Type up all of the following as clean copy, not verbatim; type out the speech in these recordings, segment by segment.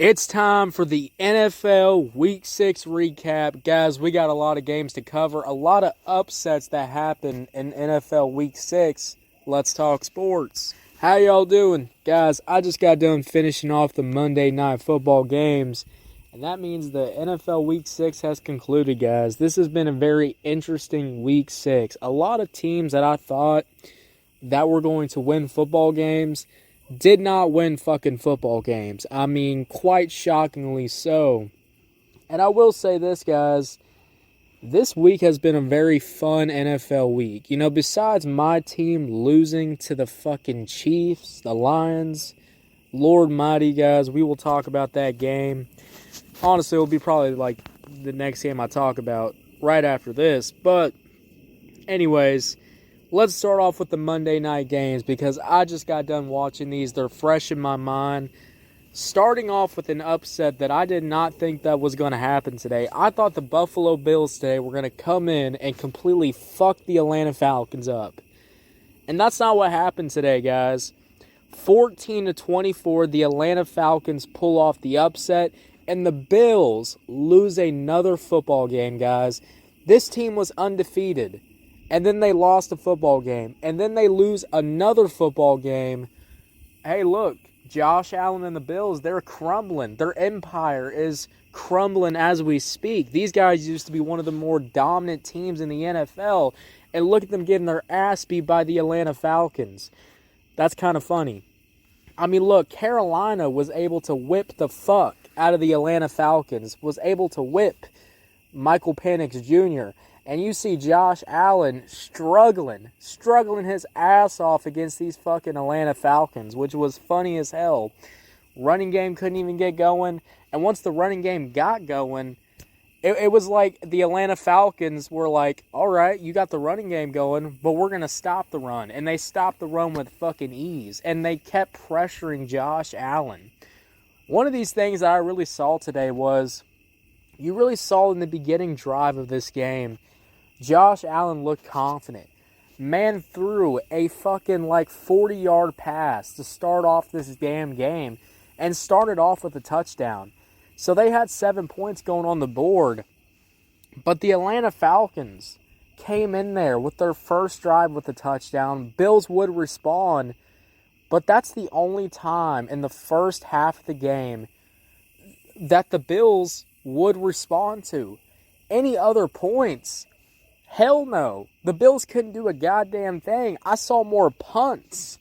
It's time for the NFL Week 6 recap. Guys, we got a lot of games to cover, a lot of upsets that happen in NFL Week 6. Let's talk sports. How y'all doing? Guys, I just got done finishing off the Monday Night Football games, and that means the NFL Week 6 has concluded, guys. This has been a very interesting Week 6. A lot of teams that I thought that were going to win football games did not win fucking football games. I mean, quite shockingly so. And I will say this, guys. This week has been a very fun NFL week. You know, besides my team losing to the fucking Chiefs, the Lions, Lord mighty, guys, we will talk about that game. Honestly, it will be probably like the next game I talk about right after this. But anyways, let's start off with the Monday night games because I just got done watching these. They're fresh in my mind. Starting off with an upset that I did not think that was going to happen today. I thought the Buffalo Bills today were going to come in and completely fuck the Atlanta Falcons up. And that's not what happened today, guys. 14-24, the Atlanta Falcons pull off the upset, and the Bills lose another football game, guys. This team was undefeated. And then they lost a football game. And then they lose another football game. Hey, look, Josh Allen and the Bills, they're crumbling. Their empire is crumbling as we speak. These guys used to be one of the more dominant teams in the NFL. And look at them getting their ass beat by the Atlanta Falcons. That's kind of funny. I mean, look, Carolina was able to whip the fuck out of the Atlanta Falcons. Was able to whip Michael Penix Jr., and you see Josh Allen struggling his ass off against these fucking Atlanta Falcons, which was funny as hell. Running game couldn't even get going. And once the running game got going, it was like the Atlanta Falcons were like, all right, you got the running game going, but we're going to stop the run. And they stopped the run with fucking ease. And they kept pressuring Josh Allen. One of these things that I really saw today was, you really saw in the beginning drive of this game, Josh Allen looked confident. Man threw a fucking 40-yard pass to start off this damn game and started off with a touchdown. So they had 7 points going on the board. But the Atlanta Falcons came in there with their first drive with a touchdown. Bills would respond, but that's the only time in the first half of the game that the Bills would respond to. Any other points? Hell no. The Bills couldn't do a goddamn thing. I saw more punts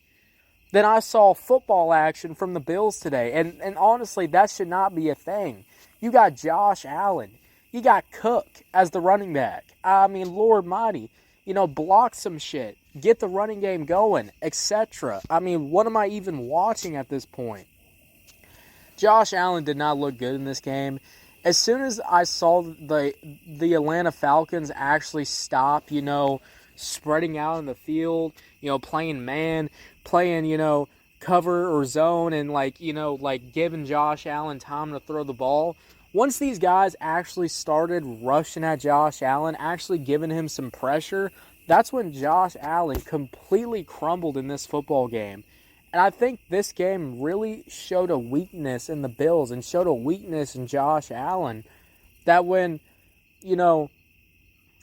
than I saw football action from the Bills today. And honestly, that should not be a thing. You got Josh Allen. You got Cook as the running back. I mean, Lord mighty. You know, block some shit. Get the running game going, etc. I mean, what am I even watching at this point? Josh Allen did not look good in this game. As soon as I saw the Atlanta Falcons actually stop, spreading out in the field, playing man, playing, cover or zone and giving Josh Allen time to throw the ball. Once these guys actually started rushing at Josh Allen, actually giving him some pressure, that's when Josh Allen completely crumbled in this football game. And I think this game really showed a weakness in the Bills and showed a weakness in Josh Allen. That when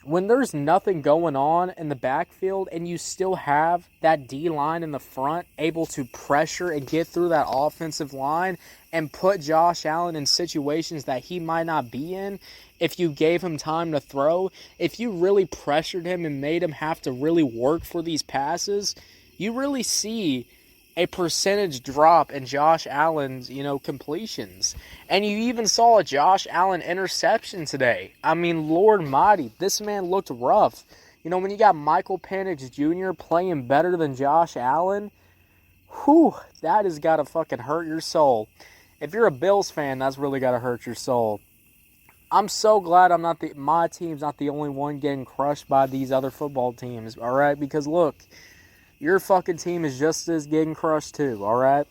there's nothing going on in the backfield and you still have that D-line in the front able to pressure and get through that offensive line and put Josh Allen in situations that he might not be in, if you gave him time to throw, if you really pressured him and made him have to really work for these passes, you really see a percentage drop in Josh Allen's, completions. And you even saw a Josh Allen interception today. I mean, Lord mighty, this man looked rough. When you got Michael Penix Jr. playing better than Josh Allen, that has got to fucking hurt your soul. If you're a Bills fan, that's really got to hurt your soul. I'm so glad my team's not the only one getting crushed by these other football teams, all right? Because look, your fucking team is just as getting crushed too, all right?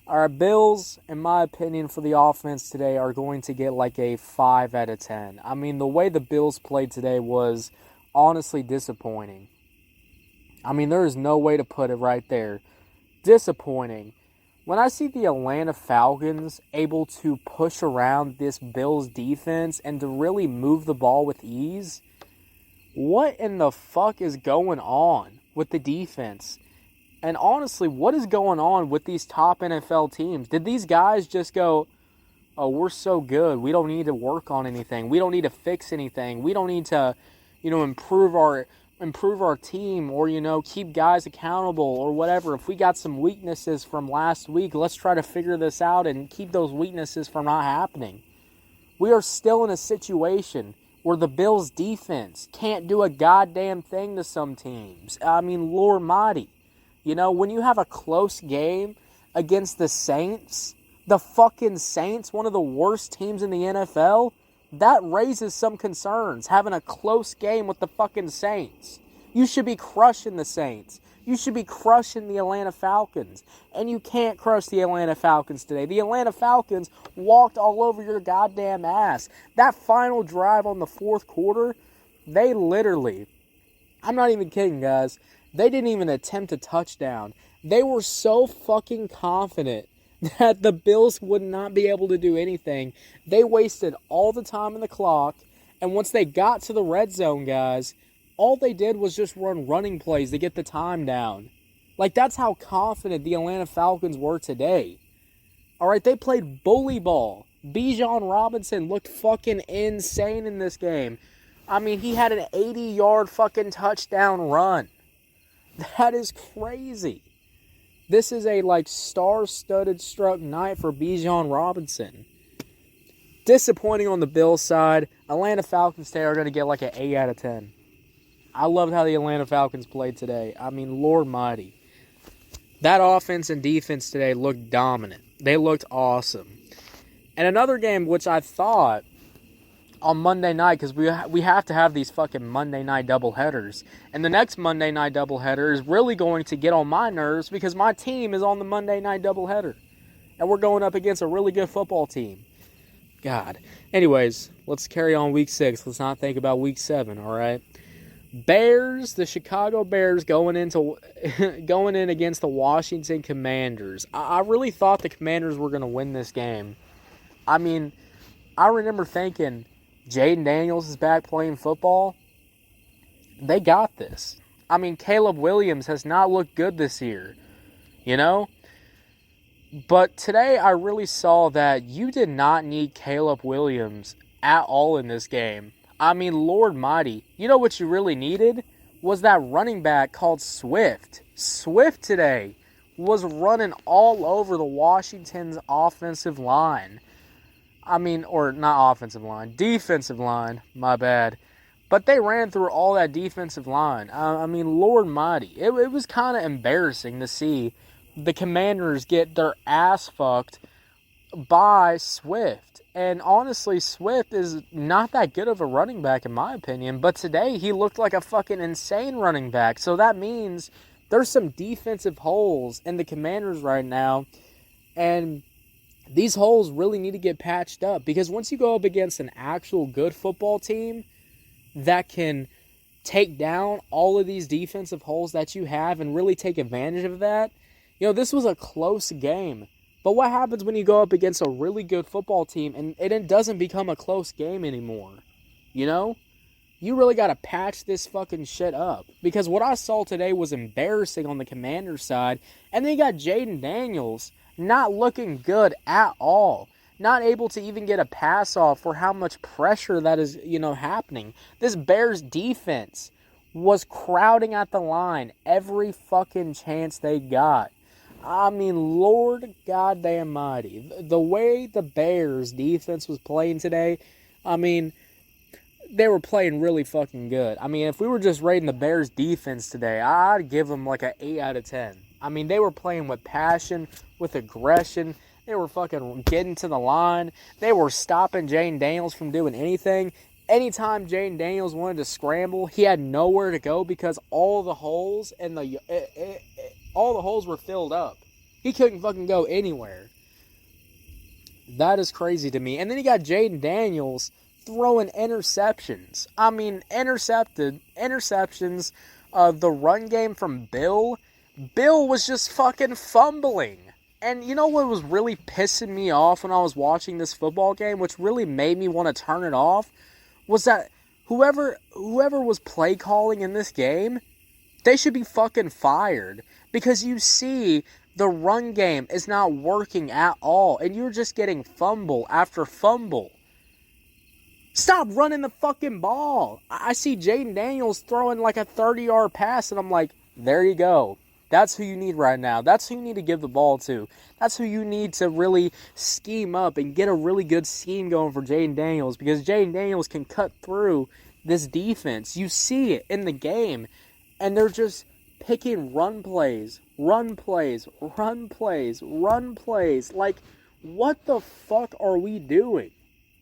Our Bills, in my opinion, for the offense today are going to get a 5 out of 10. I mean, the way the Bills played today was honestly disappointing. I mean, there is no way to put it right there. Disappointing. when I see the Atlanta Falcons able to push around this Bills defense and to really move the ball with ease, what in the fuck is going on with the defense? And honestly, what is going on with these top NFL teams? Did these guys just go, oh, we're so good, we don't need to work on anything, we don't need to fix anything, we don't need to, improve our team, or keep guys accountable or whatever. If we got some weaknesses from last week, let's try to figure this out and keep those weaknesses from not happening. We are still in a situation where the Bills defense can't do a goddamn thing to some teams. I mean, Lord mighty. When you have a close game against the Saints, the fucking Saints, one of the worst teams in the NFL, that raises some concerns, having a close game with the fucking Saints. You should be crushing the Saints. You should be crushing the Atlanta Falcons. And you can't crush the Atlanta Falcons today. The Atlanta Falcons walked all over your goddamn ass. That final drive on the fourth quarter, they literally, I'm not even kidding, guys, they didn't even attempt a touchdown. They were so fucking confident that the Bills would not be able to do anything. They wasted all the time in the clock, and once they got to the red zone, guys, all they did was just run running plays to get the time down. Like, that's how confident the Atlanta Falcons were today. Alright, they played bully ball. Bijan Robinson looked fucking insane in this game. I mean, he had an 80-yard fucking touchdown run. That is crazy. This is a, star-studded struck night for Bijan Robinson. Disappointing on the Bills side. Atlanta Falcons today are going to get an 8 out of 10. I loved how the Atlanta Falcons played today. I mean, Lord mighty. That offense and defense today looked dominant. They looked awesome. And another game which I thought on Monday night, because we have to have these fucking Monday night doubleheaders. And the next Monday night doubleheader is really going to get on my nerves because my team is on the Monday night doubleheader. And we're going up against a really good football team. God. Anyways, let's carry on week 6. Let's not think about week 7, all right? Bears, the Chicago Bears going in against the Washington Commanders. I really thought the Commanders were going to win this game. I mean, I remember thinking, Jaden Daniels is back playing football. They got this. I mean, Caleb Williams has not looked good this year, But today I really saw that you did not need Caleb Williams at all in this game. I mean, Lord mighty. You know what you really needed? Was that running back called Swift. Swift today was running all over the Washington's offensive line. I mean, or not offensive line, defensive line, my bad. But they ran through all that defensive line. I mean, Lord mighty. It was kind of embarrassing to see the Commanders get their ass fucked by Swift. And honestly, Swift is not that good of a running back in my opinion. But today, he looked like a fucking insane running back. So that means there's some defensive holes in the Commanders right now. And these holes really need to get patched up. Because once you go up against an actual good football team that can take down all of these defensive holes that you have and really take advantage of that, this was a close game. But what happens when you go up against a really good football team and it doesn't become a close game anymore? You really got to patch this fucking shit up. Because what I saw today was embarrassing on the Commanders side. And then you got Jaden Daniels not looking good at all. Not able to even get a pass off for how much pressure that is, happening. This Bears defense was crowding at the line every fucking chance they got. I mean, Lord goddamn mighty. The way the Bears defense was playing today, I mean, they were playing really fucking good. I mean, if we were just rating the Bears defense today, I'd give them an 8 out of 10. I mean, they were playing with passion, with aggression. They were fucking getting to the line. They were stopping Jaden Daniels from doing anything. Anytime Jaden Daniels wanted to scramble, he had nowhere to go because all the holes were filled up. He couldn't fucking go anywhere. That is crazy to me. And then you got Jaden Daniels throwing interceptions. I mean, interceptions. The run game from Bill was just fucking fumbling. And you know what was really pissing me off when I was watching this football game, which really made me want to turn it off, was that whoever was play calling in this game, they should be fucking fired. Because you see the run game is not working at all, and you're just getting fumble after fumble. Stop running the fucking ball. I see Jaden Daniels throwing like a 30-yard pass, and I'm like, there you go. That's who you need right now. That's who you need to give the ball to. That's who you need to really scheme up and get a really good scheme going for Jaden Daniels, because Jaden Daniels can cut through this defense. You see it in the game, and they're just picking run plays. Like, what the fuck are we doing?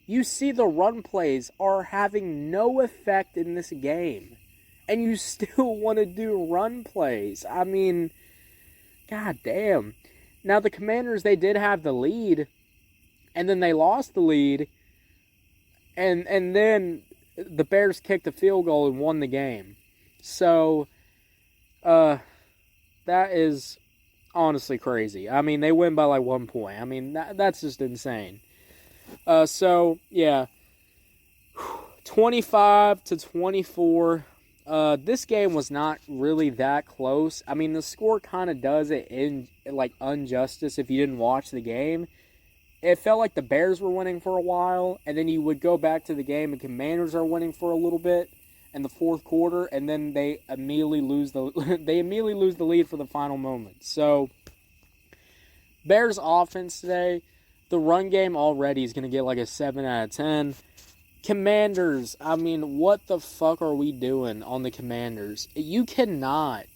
You see the run plays are having no effect in this game. And you still want to do run plays. I mean, god damn. Now, the Commanders, they did have the lead. And then they lost the lead. And then the Bears kicked a field goal and won the game. So, that is honestly crazy. I mean, they win by like 1 point. I mean, that's just insane. So, yeah. 25-24. This game was not really that close. I mean, the score kind of does it in, like, injustice if you didn't watch the game. It felt like the Bears were winning for a while, and then you would go back to the game and Commanders are winning for a little bit in the fourth quarter, and then they immediately lose the lead for the final moments. So, Bears offense today, the run game already is going to get like a 7 out of 10. Commanders, I mean, what the fuck are we doing on the Commanders? You cannot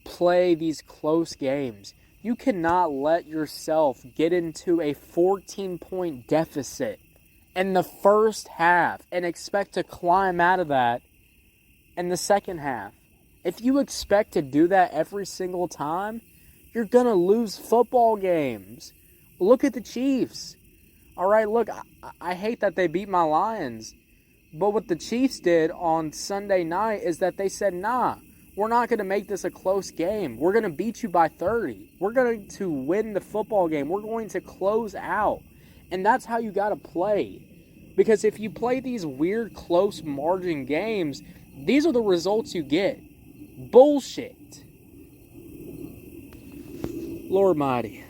play these close games. You cannot let yourself get into a 14-point deficit in the first half and expect to climb out of that in the second half. If you expect to do that every single time, you're going to lose football games. Look at the Chiefs. All right, look, I hate that they beat my Lions. But what the Chiefs did on Sunday night is that they said, nah, we're not going to make this a close game. We're going to beat you by 30. We're going to win the football game. We're going to close out. And that's how you got to play. Because if you play these weird close margin games, these are the results you get. Bullshit. Lord mighty.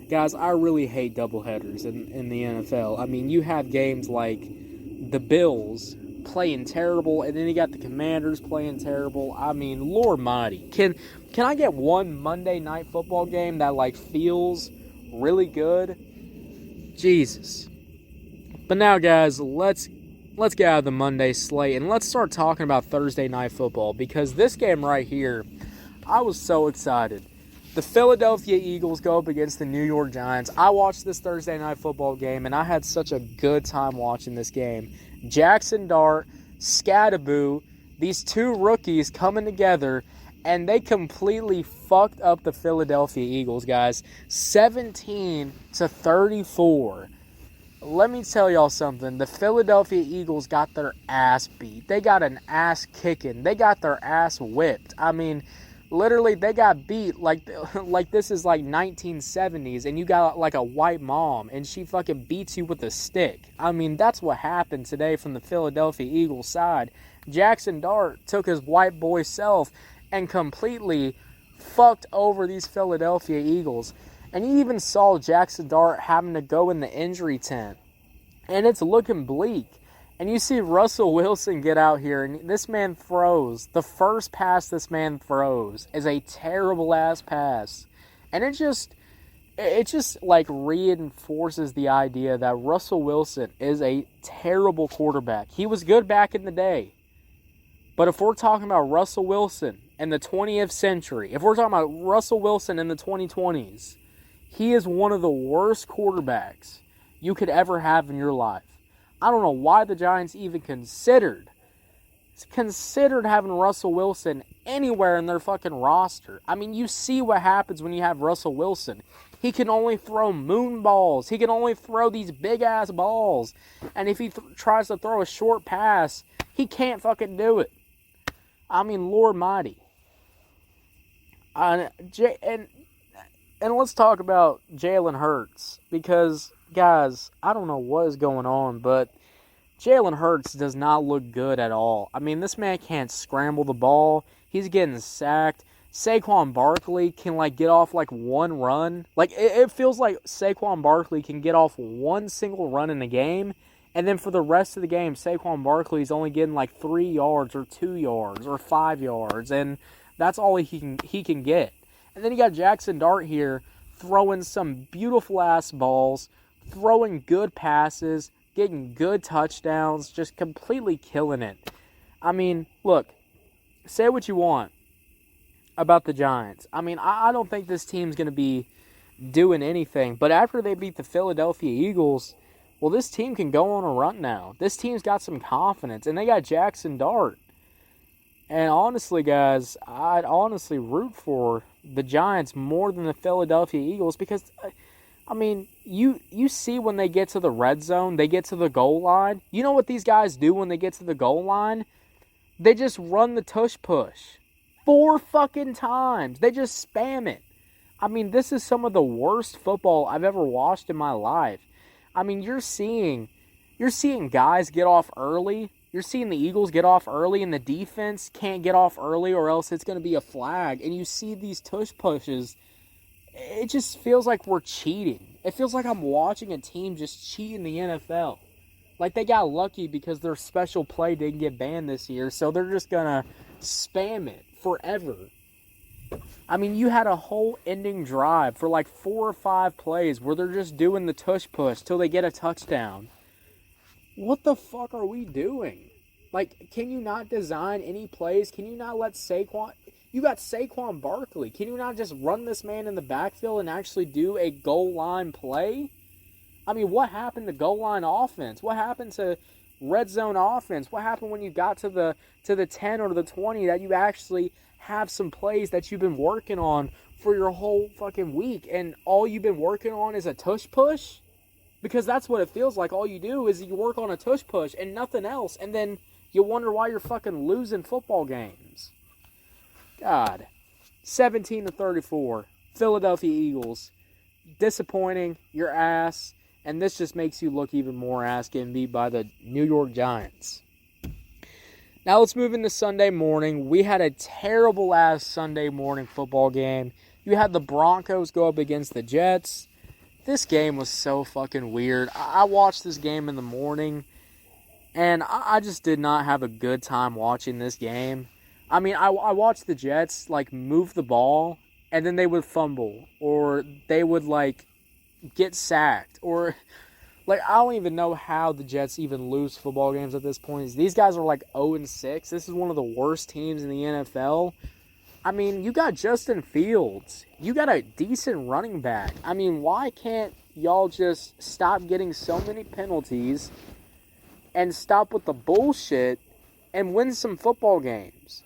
Guys, I really hate doubleheaders in the NFL. I mean, you have games like the Bills playing terrible, and then you got the Commanders playing terrible. I mean, Lord mighty. Can I get one Monday night football game that, like, feels really good? Jesus. But now, guys, let's get out of the Monday slate, and let's start talking about Thursday night football, because this game right here, I was so excited. The Philadelphia Eagles go up against the New York Giants. I watched this Thursday night football game, and I had such a good time watching this game. Jackson Dart, Scadaboo, these two rookies coming together, and they completely fucked up the Philadelphia Eagles, guys. 17-34. Let me tell y'all something. The Philadelphia Eagles got their ass beat. They got an ass kicking. They got their ass whipped. I mean, literally, they got beat like this is like 1970s, and you got like a white mom, and she fucking beats you with a stick. I mean, that's what happened today from the Philadelphia Eagles side. Jackson Dart took his white boy self and completely fucked over these Philadelphia Eagles. And you even saw Jackson Dart having to go in the injury tent. And it's looking bleak. And you see Russell Wilson get out here, and this man throws. The first pass this man throws is a terrible-ass pass. And it just like reinforces the idea that Russell Wilson is a terrible quarterback. He was good back in the day. But if we're talking about Russell Wilson in the 20th century, if we're talking about Russell Wilson in the 2020s, he is one of the worst quarterbacks you could ever have in your life. I don't know why the Giants even considered having Russell Wilson anywhere in their fucking roster. I mean, you see what happens when you have Russell Wilson. He can only throw moon balls. He can only throw these big-ass balls. And if he tries to throw a short pass, he can't fucking do it. I mean, Lord mighty. And let's talk about Jalen Hurts because, guys, I don't know what is going on, but Jalen Hurts does not look good at all. I mean, this man can't scramble the ball. He's getting sacked. Saquon Barkley can, get off, one run. It feels like Saquon Barkley can get off one single run in the game, and then for the rest of the game, Saquon Barkley's only getting, 3 yards or 2 yards or 5 yards, and that's all he can get. And then you got Jackson Dart here throwing some beautiful-ass balls, throwing good passes, getting good touchdowns, just completely killing it. I mean, look, say what you want about the Giants. I mean, I don't think this team's going to be doing anything. But after they beat the Philadelphia Eagles, well, this team can go on a run now. This team's got some confidence, and they got Jackson Dart. And honestly, guys, I'd honestly root for the Giants more than the Philadelphia Eagles because, I mean, you see when they get to the red zone, they get to the goal line. You know what these guys do when they get to the goal line? They just run the tush push 4 fucking times. They just spam it. I mean, this is some of the worst football I've ever watched in my life. I mean, you're seeing guys get off early. You're seeing the Eagles get off early, and the defense can't get off early or else it's going to be a flag. And you see these tush pushes. It just feels like we're cheating. It feels like I'm watching a team just cheat in the NFL. Like they got lucky because their special play didn't get banned this year, so they're just going to spam it forever. I mean, you had a whole ending drive for 4 or 5 plays where they're just doing the tush push till they get a touchdown. What the fuck are we doing? Can you not design any plays? Can you not let Saquon... You got Saquon Barkley. Can you not just run this man in the backfield and actually do a goal line play? I mean, what happened to goal line offense? What happened to red zone offense? What happened when you got to the 10 or the 20 that you actually have some plays that you've been working on for your whole fucking week and all you've been working on is a tush push? Because that's what it feels like. All you do is you work on a tush push and nothing else, and then you wonder why you're fucking losing football games. God. 17-34. Philadelphia Eagles. Disappointing. Your ass. And this just makes you look even more ass getting beat by the New York Giants. Now let's move into Sunday morning. We had a terrible-ass Sunday morning football game. You had the Broncos go up against the Jets. This game was so fucking weird. I watched this game in the morning, and I just did not have a good time watching this game. I mean, I watched the Jets, move the ball, and then they would fumble, or they would, get sacked, or, I don't even know how the Jets even lose football games at this point. These guys are, 0-6. This is one of the worst teams in the NFL. I mean, you got Justin Fields. You got a decent running back. I mean, why can't y'all just stop getting so many penalties and stop with the bullshit and win some football games?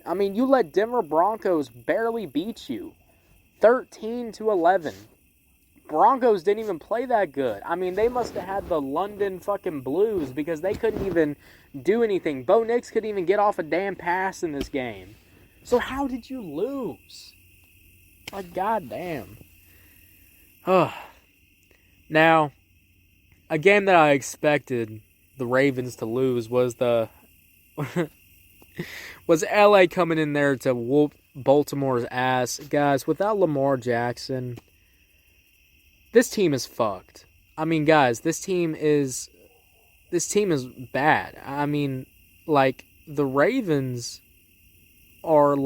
I mean, you let Denver Broncos barely beat you. 13-11. Broncos didn't even play that good. I mean, they must have had the London fucking Blues because they couldn't even do anything. Bo Nix couldn't even get off a damn pass in this game. So how did you lose? Goddamn. Now, a game that I expected the Ravens to lose was was LA coming in there to whoop Baltimore's ass. Guys, without Lamar Jackson, this team is fucked. I mean, guys, this team is bad. I mean, the Ravens are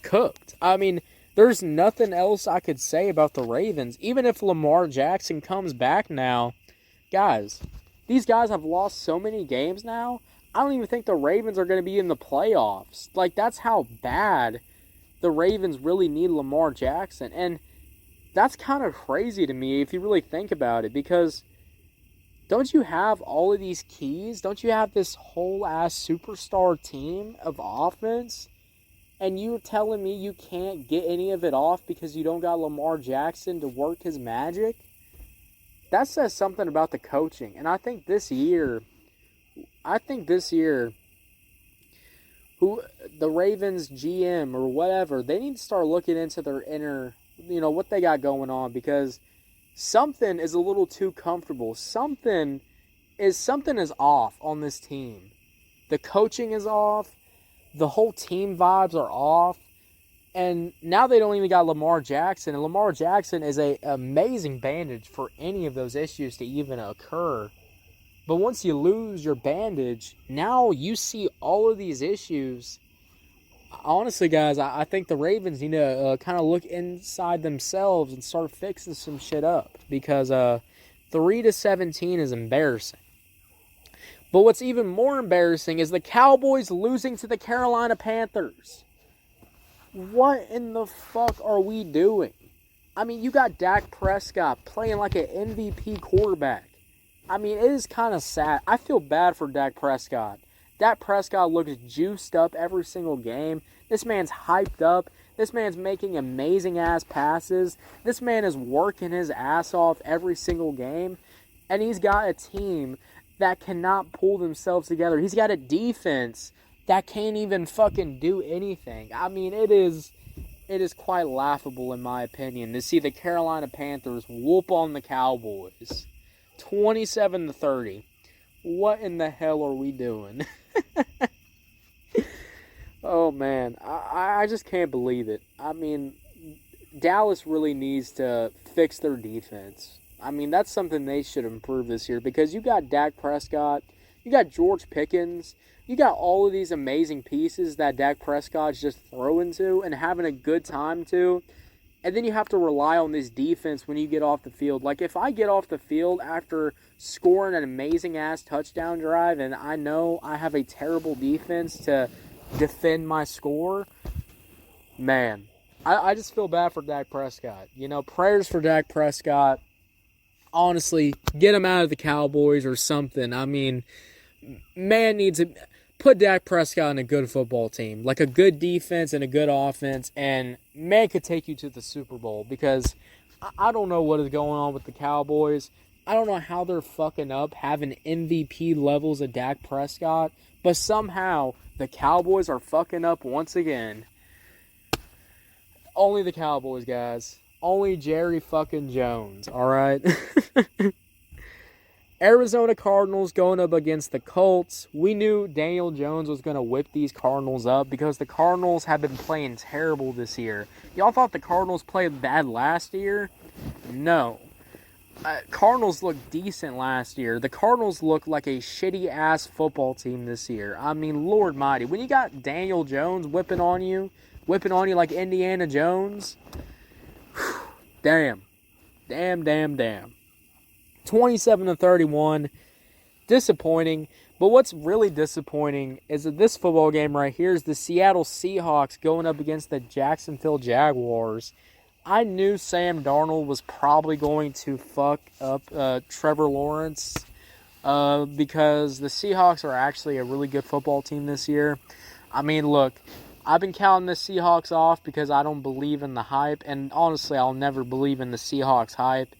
cooked. I mean, there's nothing else I could say about the Ravens. Even if Lamar Jackson comes back now, guys, these guys have lost so many games now, I don't even think the Ravens are going to be in the playoffs. That's how bad the Ravens really need Lamar Jackson. And that's kind of crazy to me if you really think about it, because don't you have all of these keys? Don't you have this whole-ass superstar team of offense? And you're telling me you can't get any of it off because you don't got Lamar Jackson to work his magic? That says something about the coaching. And I think this year who the Ravens GM or whatever, they need to start looking into their inner, what they got going on, because something is a little too comfortable. Something is off on this team. The coaching is off. The whole team vibes are off. And now they don't even got Lamar Jackson. And Lamar Jackson is an amazing bandage for any of those issues to even occur. But once you lose your bandage, now you see all of these issues. Honestly, guys, I think the Ravens need to kind of look inside themselves and start fixing some shit up. Because 3-17 is embarrassing. But what's even more embarrassing is the Cowboys losing to the Carolina Panthers. What in the fuck are we doing? I mean, you got Dak Prescott playing like an MVP quarterback. I mean, it is kind of sad. I feel bad for Dak Prescott. Dak Prescott looks juiced up every single game. This man's hyped up. This man's making amazing-ass passes. This man is working his ass off every single game. And he's got a team that cannot pull themselves together. He's got a defense that can't even fucking do anything. I mean, it is quite laughable, in my opinion, to see the Carolina Panthers whoop on the Cowboys 27-30. What in the hell are we doing? Oh, man. I just can't believe it. I mean, Dallas really needs to fix their defense. I mean, that's something they should improve this year, because you got Dak Prescott, you got George Pickens, you got all of these amazing pieces that Dak Prescott's just throwing to and having a good time to. And then you have to rely on this defense when you get off the field. Like, if I get off the field after scoring an amazing-ass touchdown drive and I know I have a terrible defense to defend my score, man, I just feel bad for Dak Prescott. Prayers for Dak Prescott. Honestly, get him out of the Cowboys or something. I mean, man needs to put Dak Prescott in a good football team. Like a good defense and a good offense. And man could take you to the Super Bowl. Because I don't know what is going on with the Cowboys. I don't know how they're fucking up having MVP levels of Dak Prescott. But somehow the Cowboys are fucking up once again. Only the Cowboys, guys. Only Jerry fucking Jones, alright? Arizona Cardinals going up against the Colts. We knew Daniel Jones was going to whip these Cardinals up because the Cardinals have been playing terrible this year. Y'all thought the Cardinals played bad last year? No. Cardinals looked decent last year. The Cardinals look like a shitty-ass football team this year. I mean, Lord mighty. When you got Daniel Jones whipping on you like Indiana Jones, damn. 27-31. Disappointing. But what's really disappointing is that this football game right here is the Seattle Seahawks going up against the Jacksonville Jaguars. I knew Sam Darnold was probably going to fuck up Trevor Lawrence because the Seahawks are actually a really good football team this year. I mean, look, I've been counting the Seahawks off because I don't believe in the hype, and honestly, I'll never believe in the Seahawks hype.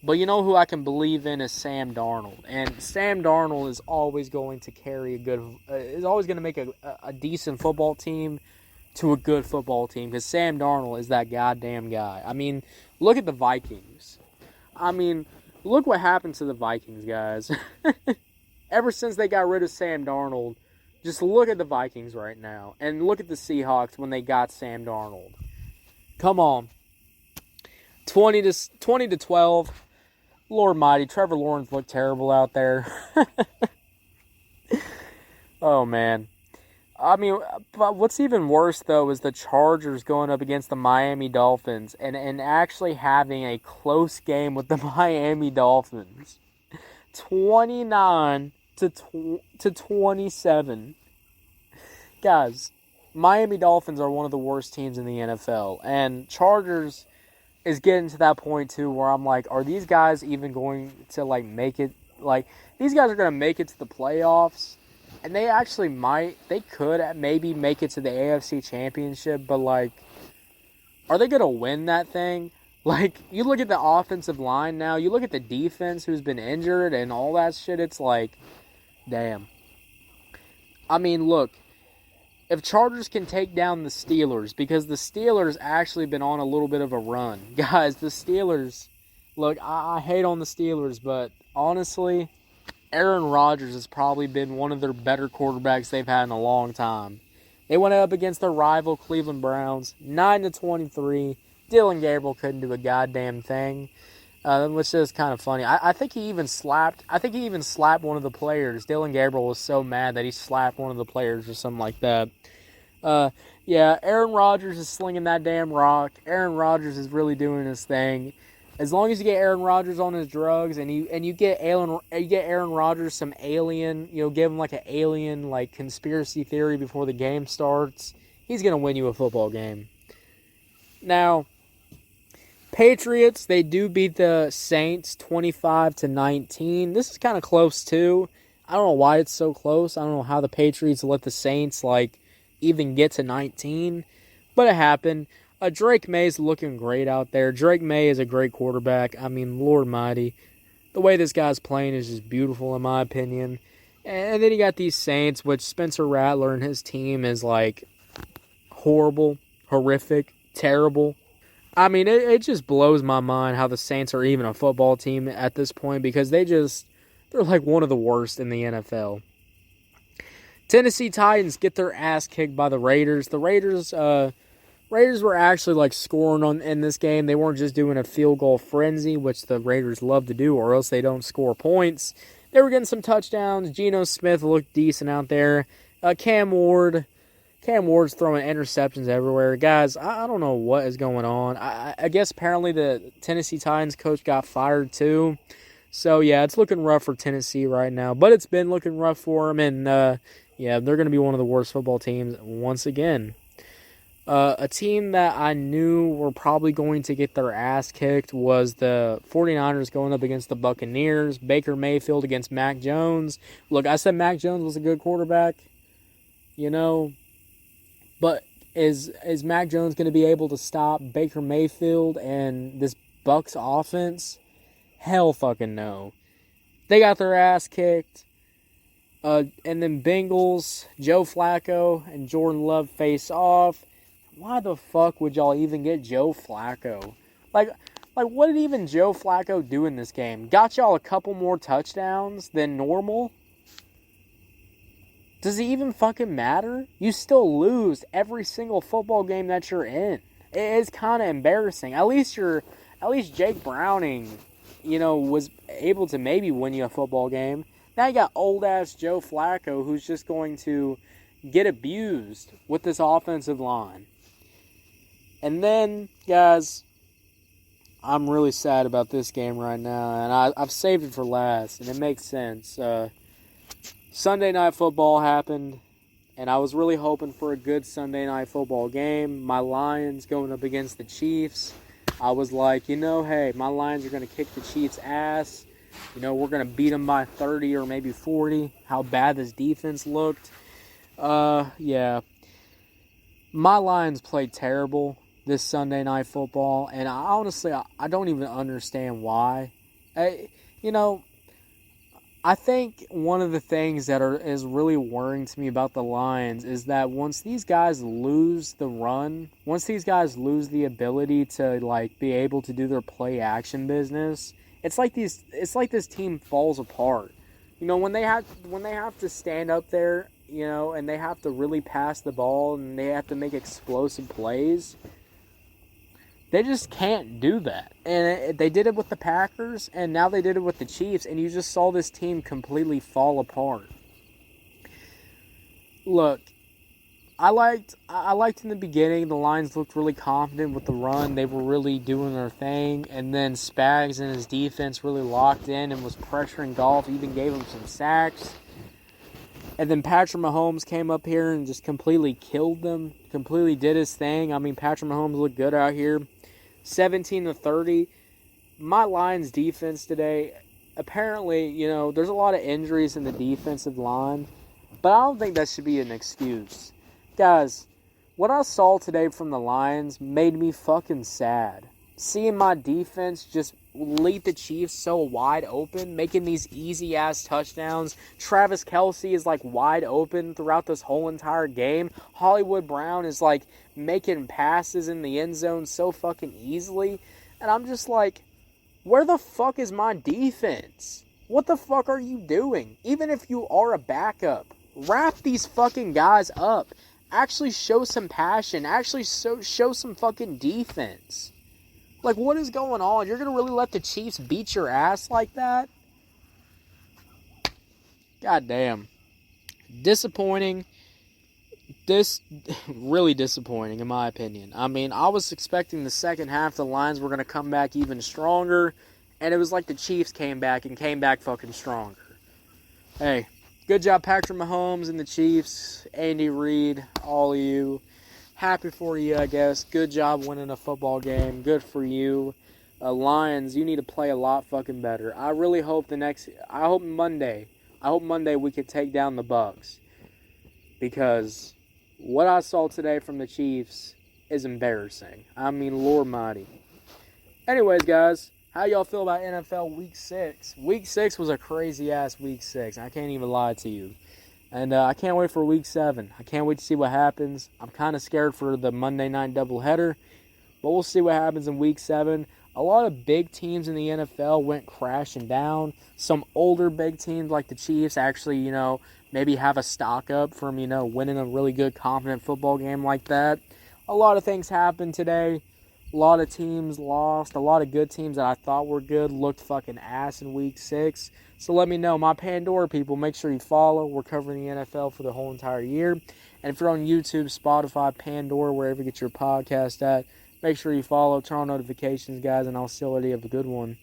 But you know who I can believe in is Sam Darnold, and Sam Darnold is always going to carry is always going to make a decent football team to a good football team, because Sam Darnold is that goddamn guy. I mean, look at the Vikings. I mean, look what happened to the Vikings, guys. Ever since they got rid of Sam Darnold, just look at the Vikings right now. And look at the Seahawks when they got Sam Darnold. Come on. 20-12. Lord mighty, Trevor Lawrence looked terrible out there. Oh, man. I mean, but what's even worse, though, is the Chargers going up against the Miami Dolphins and actually having a close game with the Miami Dolphins. 29-27. Guys, Miami Dolphins are one of the worst teams in the NFL. And Chargers is getting to that point, too, where I'm like, are these guys even going to, make it? These guys are going to make it to the playoffs. And they actually could maybe make it to the AFC Championship, but, are they going to win that thing? You look at the offensive line now, you look at the defense who's been injured and all that shit, it's damn. I mean, look, if Chargers can take down the Steelers, because the Steelers actually been on a little bit of a run. Guys, the Steelers, look, I hate on the Steelers, but honestly, Aaron Rodgers has probably been one of their better quarterbacks they've had in a long time. They went up against their rival Cleveland Browns, 9-23. Dylan Gabriel couldn't do a goddamn thing, which is kind of funny. I think he even slapped one of the players. Dylan Gabriel was so mad that he slapped one of the players or something like that. Yeah, Aaron Rodgers is slinging that damn rock. Aaron Rodgers is really doing his thing. As long as you get Aaron Rodgers on his drugs and you get Aaron Rodgers some alien, give him like an alien like conspiracy theory before the game starts, he's gonna win you a football game. Now, Patriots, they do beat the Saints 25-19. This is kind of close too. I don't know why it's so close. I don't know how the Patriots let the Saints even get to 19, but it happened. Drake May's looking great out there. Drake May is a great quarterback. I mean, Lord Mighty. The way this guy's playing is just beautiful in my opinion. And then you got these Saints, which Spencer Rattler and his team is horrible, horrific, terrible. I mean, it just blows my mind how the Saints are even a football team at this point because they're one of the worst in the NFL. Tennessee Titans get their ass kicked by the Raiders. The Raiders were actually scoring in this game. They weren't just doing a field goal frenzy, which the Raiders love to do, or else they don't score points. They were getting some touchdowns. Geno Smith looked decent out there. Cam Ward's throwing interceptions everywhere. Guys, I don't know what is going on. I guess apparently the Tennessee Titans coach got fired too. So, yeah, it's looking rough for Tennessee right now. But it's been looking rough for them. And, yeah, they're going to be one of the worst football teams once again. A team that I knew were probably going to get their ass kicked was the 49ers going up against the Buccaneers. Baker Mayfield against Mac Jones. Look, I said Mac Jones was a good quarterback, but is Mac Jones going to be able to stop Baker Mayfield and this Bucs offense? Hell fucking no. They got their ass kicked. And then Bengals, Joe Flacco and Jordan Love face off. Why the fuck would y'all even get Joe Flacco? What did even Joe Flacco do in this game? Got y'all a couple more touchdowns than normal? Does it even fucking matter? You still lose every single football game that you're in. It is kind of embarrassing. At least Jake Browning, was able to maybe win you a football game. Now you got old-ass Joe Flacco who's just going to get abused with this offensive line. And then, guys, I'm really sad about this game right now, and I've saved it for last, and it makes sense. Sunday Night Football happened, and I was really hoping for a good Sunday Night Football game. My Lions going up against the Chiefs. I was like, hey, my Lions are going to kick the Chiefs' ass. We're going to beat them by 30 or maybe 40. How bad this defense looked. Yeah. My Lions played terrible this Sunday Night Football, and honestly, I don't even understand why. I think one of the things that is really worrying to me about the Lions is that once these guys lose the run, once these guys lose the ability to be able to do their play action business, it's like this team falls apart. When they have to stand up there, and they have to really pass the ball and they have to make explosive plays, they just can't do that. And they did it with the Packers, and now they did it with the Chiefs, and you just saw this team completely fall apart. Look, I liked in the beginning, the Lions looked really confident with the run. They were really doing their thing, and then Spags and his defense really locked in and was pressuring Goff, even gave him some sacks. And then Patrick Mahomes came up here and just completely killed them, completely did his thing. I mean, Patrick Mahomes looked good out here. 17-30. My Lions defense today, apparently, there's a lot of injuries in the defensive line, but I don't think that should be an excuse. Guys, what I saw today from the Lions made me fucking sad. Seeing my defense just leave the Chiefs so wide open, making these easy-ass touchdowns. Travis Kelce is, like, wide open throughout this whole entire game. Hollywood Brown is, like, making passes in the end zone so fucking easily. And I'm just like, where the fuck is my defense? What the fuck are you doing? Even if you are a backup, wrap these fucking guys up. Actually show some passion. Actually show some fucking defense. Like, what is going on? You're going to really let the Chiefs beat your ass like that? God damn. Disappointing. Really disappointing, in my opinion. I mean, I was expecting the second half the Lions were going to come back even stronger, and it was like the Chiefs came back fucking stronger. Hey, good job, Patrick Mahomes and the Chiefs, Andy Reid, all of you. Happy for you, I guess. Good job winning a football game. Good for you. Lions, you need to play a lot fucking better. I really hope Monday we could take down the Bucs. Because what I saw today from the Chiefs is embarrassing. I mean, Lord mighty. Anyways, guys, how y'all feel about NFL Week 6? Week 6 was a crazy-ass Week 6. I can't even lie to you. And I can't wait for Week 7. I can't wait to see what happens. I'm kind of scared for the Monday night doubleheader. But we'll see what happens in Week 7. A lot of big teams in the NFL went crashing down. Some older big teams like the Chiefs actually, maybe have a stock up from, winning a really good, confident football game like that. A lot of things happened today. A lot of teams lost. A lot of good teams that I thought were good looked fucking ass in Week 6. So let me know. My Pandora people, make sure you follow. We're covering the NFL for the whole entire year. And if you're on YouTube, Spotify, Pandora, wherever you get your podcast at, make sure you follow, turn on notifications, guys, and I'll see you later. Have a good one.